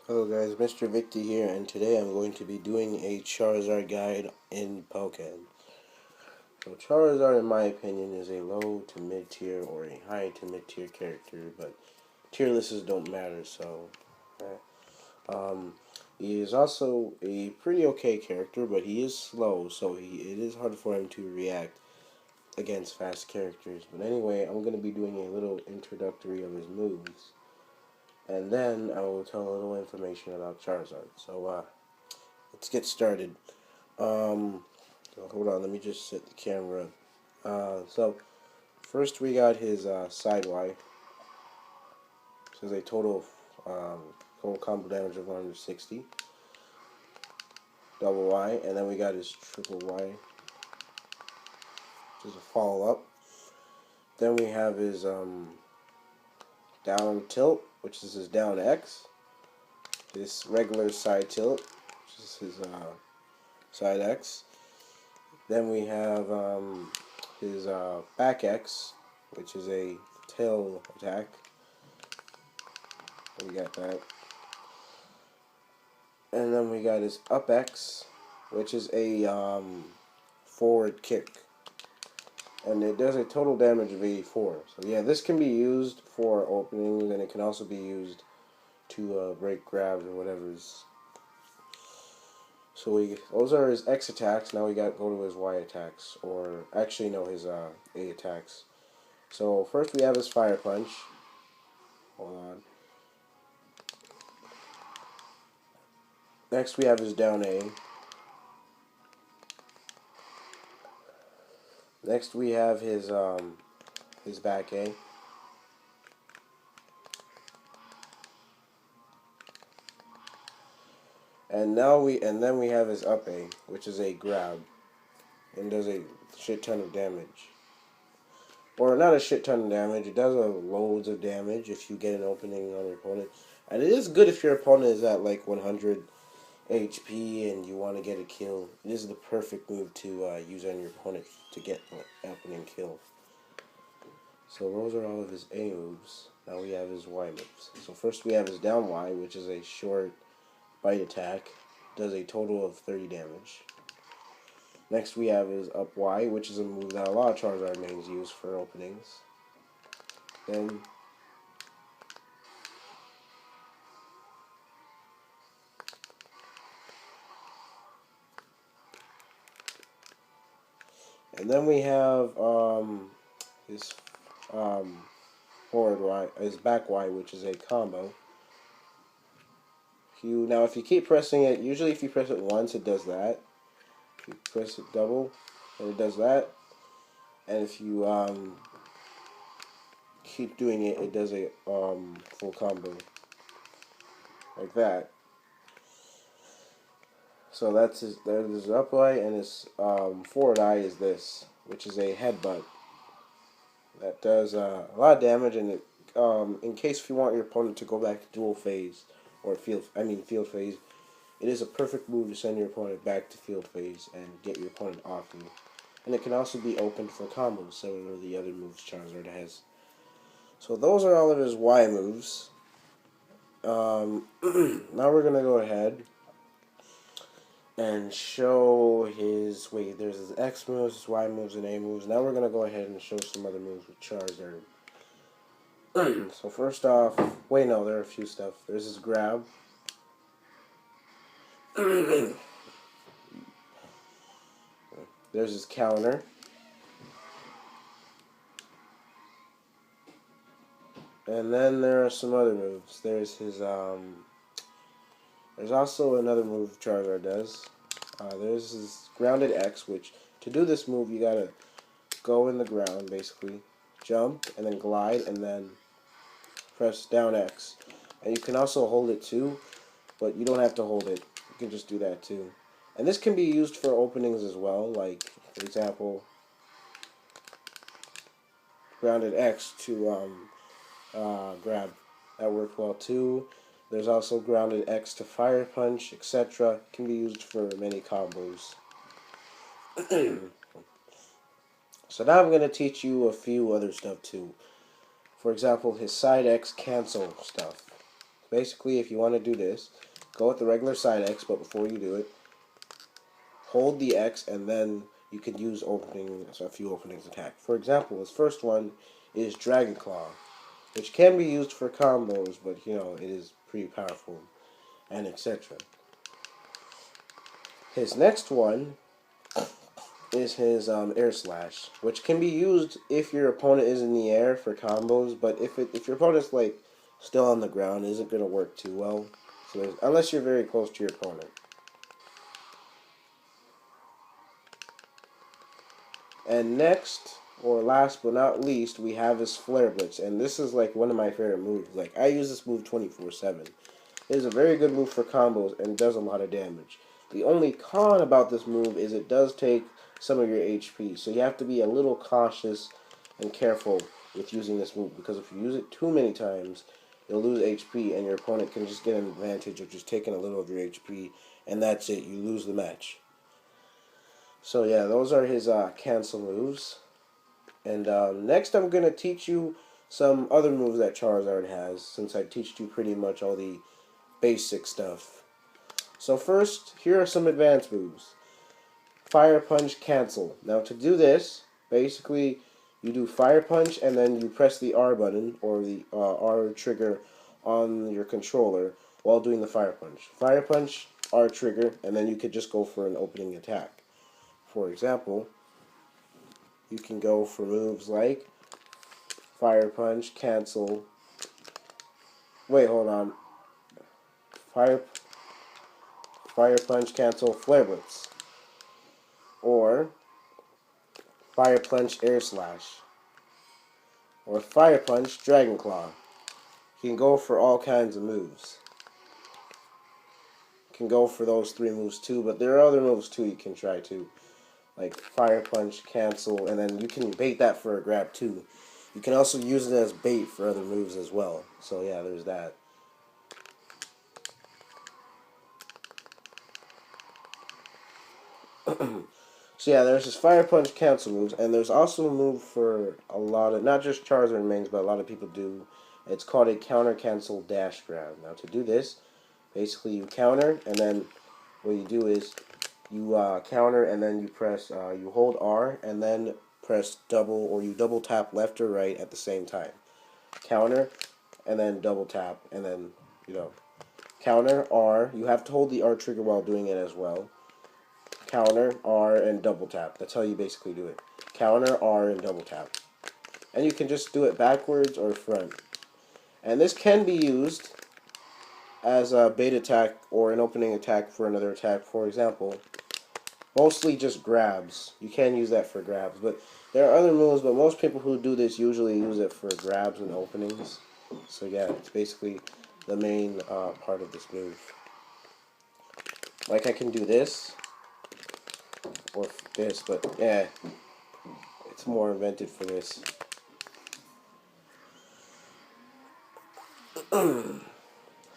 Hello guys, Mr. Victor here, and today I'm going to be doing a Charizard guide in Pokken. So Charizard, in my opinion, is a low to mid tier or a high to mid tier character, but tier lists don't matter. Um, he is also a pretty okay character, but he is slow, so it is hard for him to react against fast characters. But anyway, I'm going to be doing a little introductory of his moves. And then I will tell a little information about Charizard. So let's get started. Hold on, let me just set the camera. So first we got his side Y. So there's a total combo damage of 160. Double Y, and then we got his triple Y, which is a follow up. Then we have his down tilt, which is his down X. This regular side tilt, which is his side X. Then we have his back X, which is a tail attack. We got that. And then we got his up X, which is a forward kick. And it does a total damage of 84. So yeah, this can be used for openings, and it can also be used to break grabs or whatever's. So those are his X attacks. Now we got go to his Y attacks, or actually no, his A attacks. So first we have his Fire Punch. Hold on. Next we have his down A. Next we have his back A. And then we have his up A, which is a grab, and does a shit ton of damage. Or not a shit ton of damage, it does loads of damage if you get an opening on your opponent. And it is good if your opponent is at like 100 HP and you want to get a kill. It is the perfect move to use on your opponent to get an opening kill. So those are all of his A moves. Now we have his Y moves. So first we have his down Y, which is a short bite attack. Does a total of 30 damage. Next we have his up Y, which is a move that a lot of Charizard mains use for openings. Then we have his forward Y, his back Y, which is a combo. Now if you keep pressing it, usually if you press it once, it does that. If you press it double, and it does that. And if you keep doing it, it does a full combo like that. So that's his up eye, and his forward eye is this, which is a headbutt that does a lot of damage. And it, in case if you want your opponent to go back to dual phase or field phase, it is a perfect move to send your opponent back to field phase and get your opponent off you. And it can also be opened for combos, similar to the other moves Charizard has. So those are all of his Y moves. Now we're gonna go ahead and show his, there's his X moves, his Y moves, and A moves. Now we're going to go ahead and show some other moves with Charizard. So first off, no, there are a few stuff. There's his grab. There's his counter. And then there are some other moves. There's his, there's also another move Charizard does. There's his grounded X, which to do this move you gotta go in the ground basically, jump and then glide and then press down X. And you can also hold it too, but you don't have to hold it. You can just do that too. And this can be used for openings as well, like for example, grounded X to grab. That worked well too. There's also grounded X to fire punch, etc. Can be used for many combos. So now I'm going to teach you a few other stuff too. For example, his side X cancel stuff. basically, if you want to do this, go with the regular side X, but before you do it, hold the X, and then you can use a few openings attack. For example, this first one is Dragon Claw, which can be used for combos, but it is pretty powerful, and etc. His next one is his Air Slash, which can be used if your opponent is in the air for combos, but if your opponent's like still on the ground, it isn't going to work too well. So unless you're very close to your opponent. And next, or last but not least, we have his Flare Blitz, and this is like one of my favorite moves. Like, I use this move 24/7. It is a very good move for combos and does a lot of damage. The only con about this move is it does take some of your HP, so you have to be a little cautious and careful with using this move, because if you use it too many times, you'll lose HP, and your opponent can just get an advantage of just taking a little of your HP, and that's it. You lose the match. So yeah, those are his cancel moves. And next I'm going to teach you some other moves that Charizard has, since I teach you pretty much all the basic stuff. So first, here are some advanced moves. Fire Punch, Cancel. Now to do this, basically you do Fire Punch and then you press the R button, or the R trigger on your controller while doing the Fire Punch. Fire Punch, R trigger, and then you could just go for an opening attack. For example, you can go for moves like Fire Punch, Cancel. Wait, hold on. Fire Punch, Cancel, Flare Blitz. Or Fire Punch, Air Slash. Or Fire Punch, Dragon Claw. You can go for all kinds of moves. You can go for those three moves too, but there are other moves too you can try too. Like Fire Punch, Cancel, and then you can bait that for a grab too. You can also use it as bait for other moves as well. So yeah, there's that. So yeah, there's this Fire Punch, Cancel moves, and there's also a move for a lot of, not just Charizard mains, but a lot of people do. It's called a Counter Cancel Dash Grab. Now to do this, basically you counter, and then what you do is you counter, and then you hold R, and then press double, or you double tap left or right at the same time. Counter, and then double tap, and then, counter, R. You have to hold the R trigger while doing it as well. Counter, R, and double tap. That's how you basically do it. Counter, R, and double tap. And you can just do it backwards or front. And this can be used as a bait attack or an opening attack for another attack. For example, mostly just grabs. You can use that for grabs, but there are other moves, but most people who do this usually use it for grabs and openings. So yeah, it's basically the main part of this move. Like, I can do this, or this, but yeah, it's more invented for this.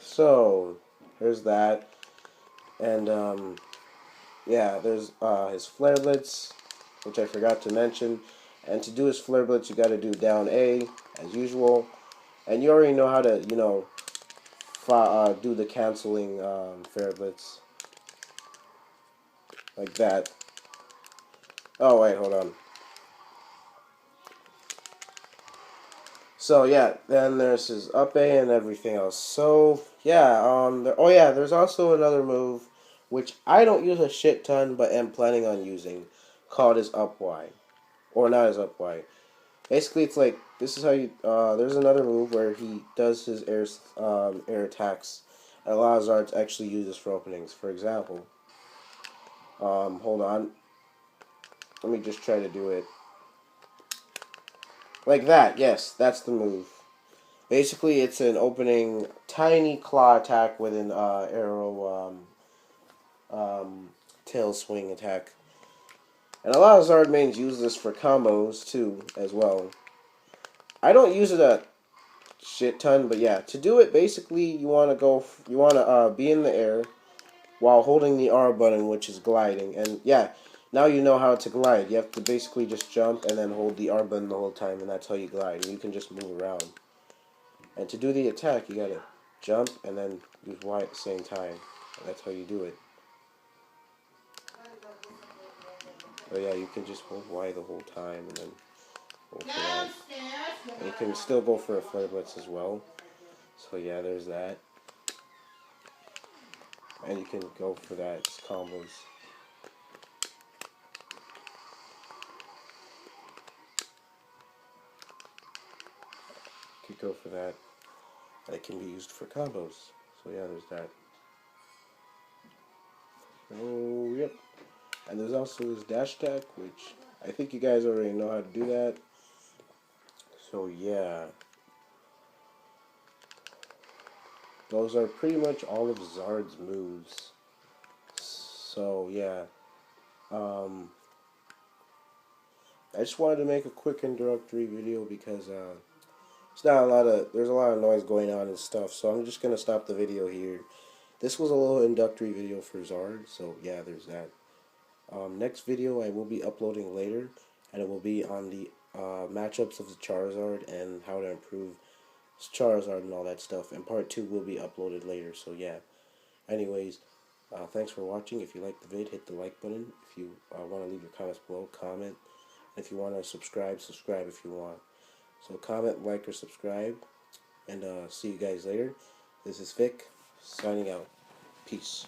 So, here's that. And yeah, there's his Flare Blitz, which I forgot to mention. And to do his Flare Blitz, you gotta do down A, as usual. And you already know how to, do the canceling Flare Blitz. Like that. Oh, wait, hold on. So, yeah, then there's his up A and everything else. So, yeah, there's also another move, which I don't use a shit ton, but am planning on using, called his up Y. Or not his up Y. Basically, it's like, this is how you, there's another move where he does his air attacks, and allows Zard to actually use this for openings. For example, hold on. Let me just try to do it. Like that, yes, that's the move. Basically, it's an opening tiny claw attack with an arrow tail swing attack. And a lot of Zard mains use this for combos too, as well. I don't use it a shit ton, but yeah, to do it, basically, you want to be in the air while holding the R button, which is gliding. And yeah, now you know how to glide. You have to basically just jump and then hold the R button the whole time, and that's how you glide. And you can just move around. And to do the attack, you gotta jump and then use Y at the same time. That's how you do it. But yeah, you can just hold Y the whole time and then go for that. And you can still go for a flare blitz as well. So yeah, there's that. And you can go for that, just combos. You can go for that. And it can be used for combos. So yeah, there's that. Oh, yep. And there's also this dash attack, which I think you guys already know how to do that. So yeah. Those are pretty much all of Zard's moves. So yeah. I just wanted to make a quick introductory video because there's a lot of noise going on and stuff, so I'm just gonna stop the video here. This was a little introductory video for Zard, so yeah, there's that. Next video I will be uploading later, and it will be on the matchups of the Charizard and how to improve Charizard and all that stuff. And part 2 will be uploaded later, so yeah. Anyways, thanks for watching. If you liked the vid, hit the like button. If you want to leave your comments below, comment. If you want to subscribe, subscribe if you want. So comment, like, or subscribe. And see you guys later. This is Vic, signing out. Peace.